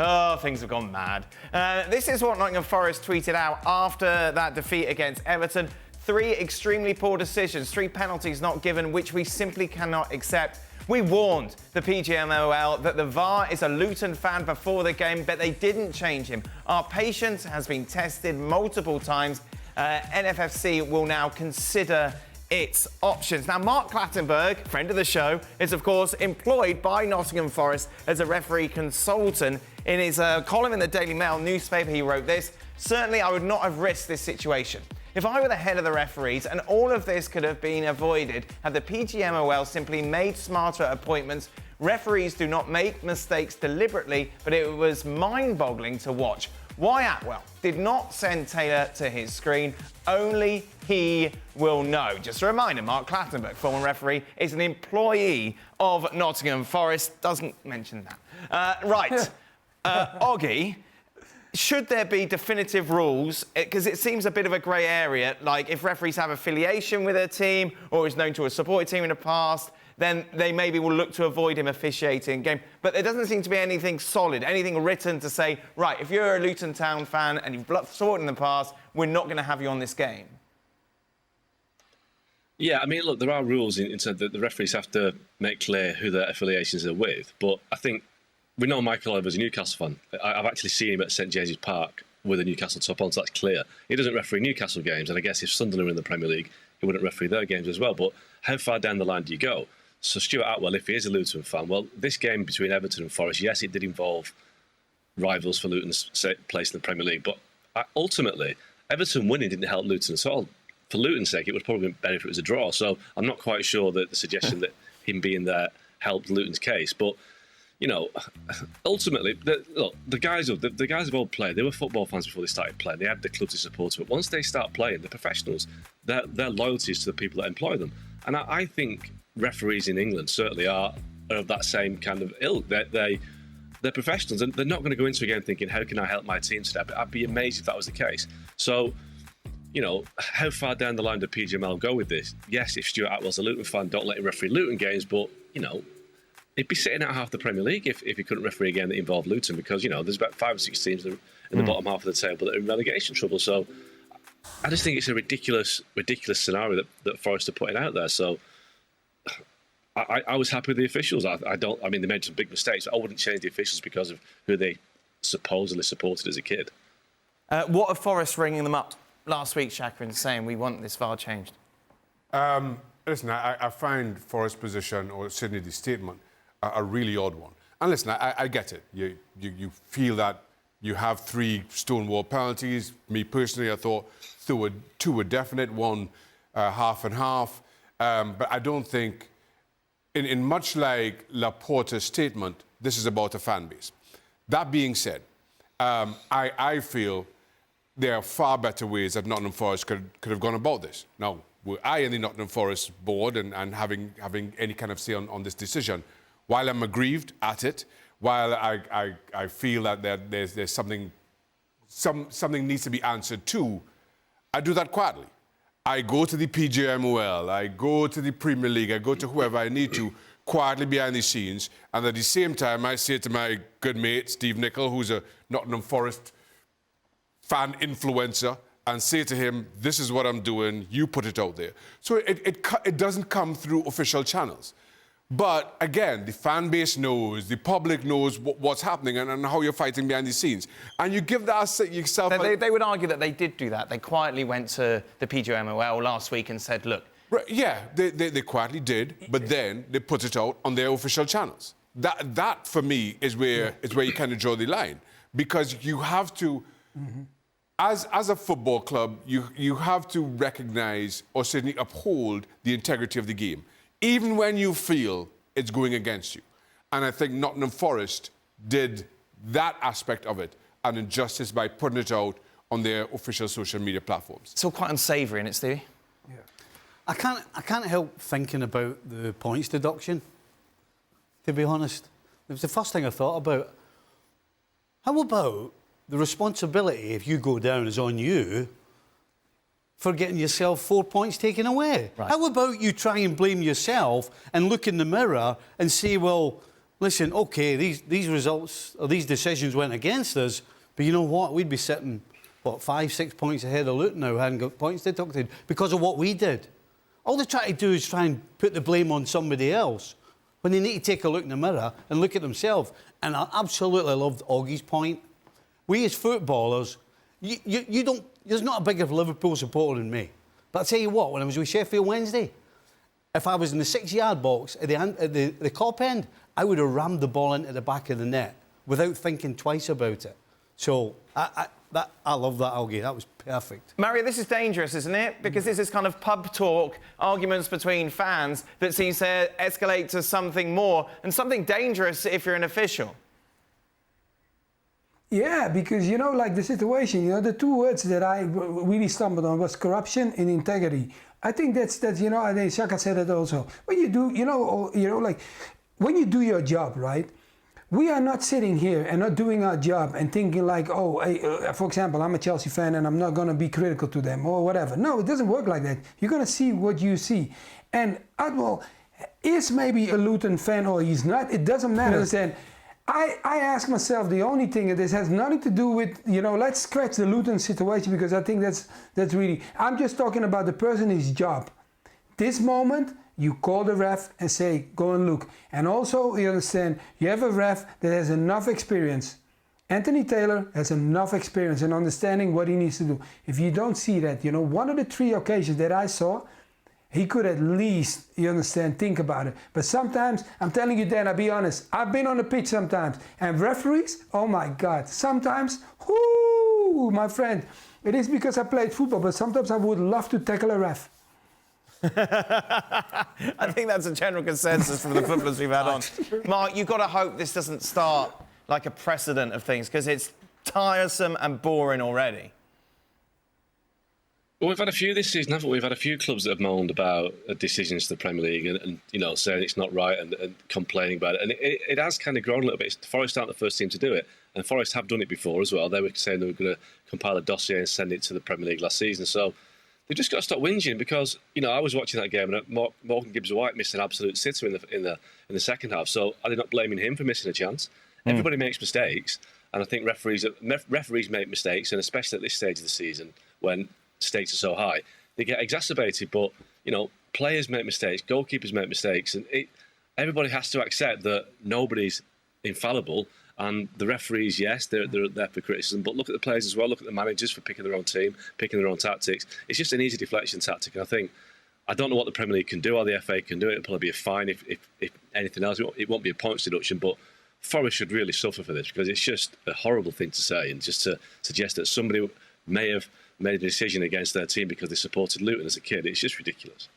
Oh, things have gone mad. This is what Nottingham Forest tweeted out after that defeat against Everton. 3 extremely poor decisions, 3 penalties not given, which we simply cannot accept. We warned the PGMOL that the VAR is a Luton fan before the game, but they didn't change him. Our patience has been tested multiple times. NFFC will now consider its options. Now, Mark Clattenburg, friend of the show, is of course employed by Nottingham Forest as a referee consultant. In his column in the Daily Mail newspaper, he wrote this: "Certainly, I would not have risked this situation. If I were the head of the referees, and all of this could have been avoided had the PGMOL simply made smarter appointments. Referees do not make mistakes deliberately, but it was mind-boggling to watch. Why Atwell did not send Taylor to his screen, only he will know." Just a reminder, Mark Clattenburg, former referee, is an employee of Nottingham Forest. Doesn't mention that. Right. Oggy, should there be definitive rules? Because it seems a bit of a grey area. Like, if referees have affiliation with a team or is known to a supported team in the past, then they maybe will look to avoid him officiating a game. But there doesn't seem to be anything solid, anything written to say, right, if you're a Luton Town fan and you've supported in the past, we're not going to have you on this game. Yeah, I mean, look, there are rules in terms that the referees have to make clear who their affiliations are with. But I think we know Michael Oliver's a Newcastle fan. I've actually seen him at St James's Park with a Newcastle top on, so that's clear. He doesn't referee Newcastle games, and I guess if Sunderland were in the Premier League, he wouldn't referee their games as well. But how far down the line do you go? So Stuart Atwell, if he is a Luton fan, well, this game between Everton and Forest, yes, it did involve rivals for Luton's place in the Premier League, but ultimately, Everton winning didn't help Luton at all. For Luton's sake, it would probably be better if it was a draw. So I'm not quite sure that the suggestion that him being there helped Luton's case. But, you know, ultimately, the guys have all played. They were football fans before they started playing. They had the club to support them. But once they start playing, the professionals, their loyalty is to the people that employ them. And I think referees in England certainly are of that same kind of ilk. They're professionals, and they're not going to go into a game thinking, how can I help my team today? But I'd be amazed if that was the case. So, you know, how far down the line do PGML go with this? Yes, if Stuart Atwell's a Luton fan, don't let him referee Luton games, but, you know, he'd be sitting out half the Premier League if he couldn't referee a game that involved Luton, because, you know, there's about 5 or 6 teams in the bottom half of the table that are in relegation trouble. So I just think it's a ridiculous scenario that Forest are putting out there. So I was happy with the officials. I mean, they made some big mistakes, but I wouldn't change the officials because of who they supposedly supported as a kid. What of Forest ringing them up last week, Shaka, and saying we want this VAR changed? Listen, I find Forest's position, or certainly the statement, a really odd one. And listen, I get it. You feel that you have 3 stonewall penalties. Me personally, I thought 2 were definite, 1 half and half. But I don't think, in much like Laporta's statement, this is about a fan base. That being said, I feel there are far better ways that Nottingham Forest could have gone about this. Now, were I in the Nottingham Forest board and having any kind of say on this decision, while I'm aggrieved at it, while I feel that there's something needs to be answered to, I do that quietly. I go to the PGMOL, I go to the Premier League, I go to whoever I need to, quietly behind the scenes, and at the same time I say to my good mate, Steve Nicol, who's a Nottingham Forest fan influencer, and say to him, this is what I'm doing, you put it out there. So it doesn't come through official channels. But again, the fan base knows, the public knows what's happening and how you're fighting behind the scenes. And you give that yourself... They would argue that they did do that. They quietly went to the PGMOL last week and said, look... Right, yeah, they quietly did, but then they put it out on their official channels. That for me, is where you kind of draw the line. Because you have to... Mm-hmm. As a football club, you have to recognise or certainly uphold the integrity of the game, even when you feel it's going against you. And I think Nottingham Forest did that aspect of it an injustice by putting it out on their official social media platforms. It's all quite unsavoury, isn't it, Stevie? Yeah. I can't help thinking about the points deduction, to be honest. It was the first thing I thought about. How about the responsibility, if you go down, is on you for getting yourself 4 points taken away? Right. How about you try and blame yourself and look in the mirror and say, well, listen, OK, these results, or these decisions went against us, but you know what? We'd be sitting, 5, 6 points ahead of Luton now, hadn't got points deducted because of what we did. All they try to do is try and put the blame on somebody else when they need to take a look in the mirror and look at themselves. And I absolutely loved Oggie's point. We as footballers, you don't. There's not a bigger Liverpool supporter than me. But I tell you what, when I was with Sheffield Wednesday, if I was in the 6-yard box at the Kop end, I would have rammed the ball into the back of the net without thinking twice about it. So I love that, Algie. That was perfect. Mario, this is dangerous, isn't it? Because this is kind of pub talk, arguments between fans that seems to escalate to something more and something dangerous if you're an official. Yeah, because, like the situation, the two words that I really stumbled on was corruption and integrity. I think that's I think Shaka said it also. When you do, like when you do your job, right? We are not sitting here and not doing our job and thinking like, for example, I'm a Chelsea fan and I'm not going to be critical to them or whatever. No, it doesn't work like that. You're going to see what you see. And Adwell is maybe a Luton fan or he's not. It doesn't matter. Then I ask myself, the only thing, and this has nothing to do with, let's scratch the Luton situation because I think that's really, I'm just talking about the person, his job. This moment, you call the ref and say, go and look. And also, you understand, you have a ref that has enough experience. Anthony Taylor has enough experience in understanding what he needs to do. If you don't see that, one of the 3 occasions that I saw, he could at least, you understand, think about it. But sometimes, I'm telling you, Dan, I'll be honest, I've been on the pitch sometimes. And referees, oh my God, sometimes, whoo, my friend, it is because I played football, but sometimes I would love to tackle a ref. I think that's a general consensus from the footballers we've had on. Mark, you've got to hope this doesn't start like a precedent of things because it's tiresome and boring already. Well, we've had a few this season, haven't we? We've had a few clubs that have moaned about decisions to the Premier League and saying it's not right and complaining about it. And it has kind of grown a little bit. Forest aren't the first team to do it. And Forest have done it before as well. They were saying they were going to compile a dossier and send it to the Premier League last season. So they've just got to stop whinging because, I was watching that game and Morgan Gibbs-White missed an absolute sitter in the second half. So are they not blaming him for missing a chance? Everybody makes mistakes. And I think referees make mistakes, and especially at this stage of the season when stakes are so high, they get exacerbated. But, players make mistakes, goalkeepers make mistakes, and everybody has to accept that nobody's infallible. And the referees, yes, they're there for criticism, but look at the players as well. Look at the managers for picking their own team, picking their own tactics. It's just an easy deflection tactic. And I don't know what the Premier League can do or the FA can do. It'll probably be a fine if anything else. It won't be a points deduction, but Forest should really suffer for this because it's just a horrible thing to say, and just to suggest that somebody may have made a decision against their team because they supported Luton as a kid. It's just ridiculous.